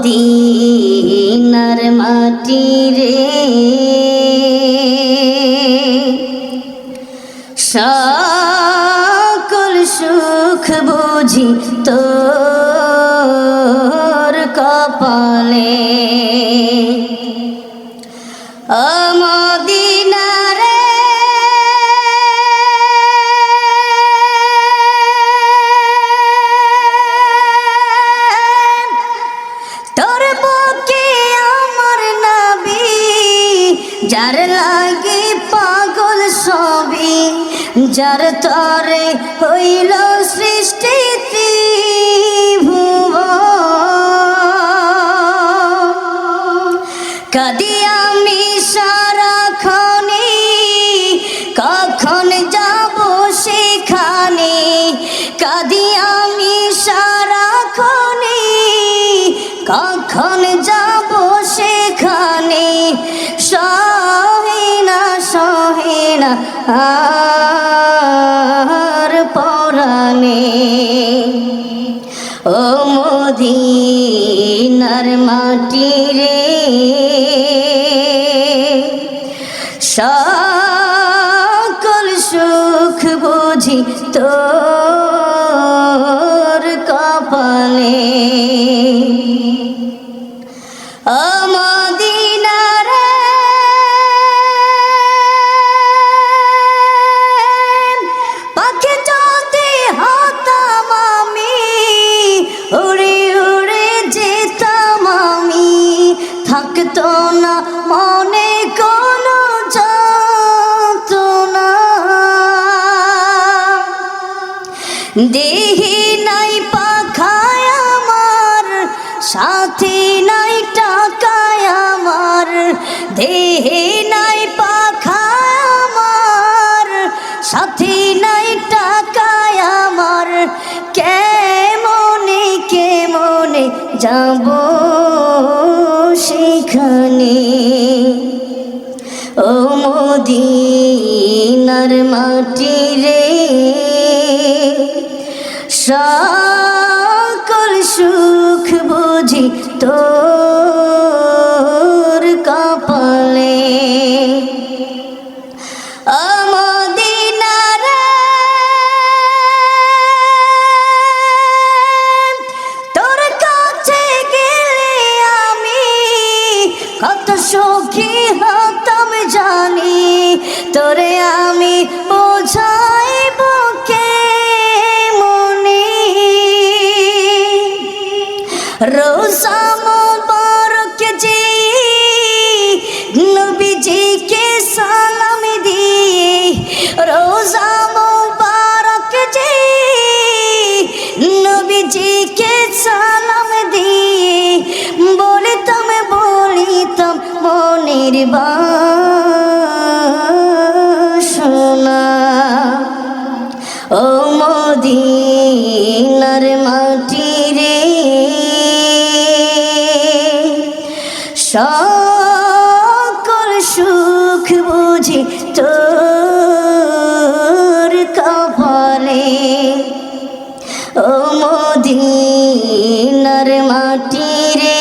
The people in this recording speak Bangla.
মদিনার মাটি রে সকল সুখ বুঝি তোর কপালে ও মদিনা রে তোর বুকে আমার নবী যার লাগে পাগল সবই যার তরে হইল সৃষ্টি ত্রিভুবন কাঁদি আমি সারাক্ষণে কখন যাব সেখানে কাঁদি আমি সারাক্ষণে কখন যাব সেখানে সহে না আর পরাণে ও মদিনার মাটি রে সকল সুখ বুঝি তোর কপালে ও মদিনা রে পাখি যদি হতাম আমি উড়ে উড়ে যেতাম আমি থাকতো না মনে কোনো যন্ত্রণা দেহি নাই পাখায় আমার সাথে নাই টাকায় আমার দেহে নাই পাখায় আমার সাথে নাই টাকায় আমার কেমনে যাব সেখানে ও মদিনার মাটি রে সকল সুখ বুঝি তোর কপালে ও মদিনা রে তোর কাছে গেলে আমি কত সুখী হতাম জানি তোরে আমি বোঝাইব रोज़ा मुबारक जी नबी जी के सलाम दिए रोज़ा मुबारक जी नबी जी के सलाम दिए बोलतम मोनेर बासना ओ मदीनार माटी रे সকল সুখ বুঝি তোর কপালে ও মদিনার মাটি রে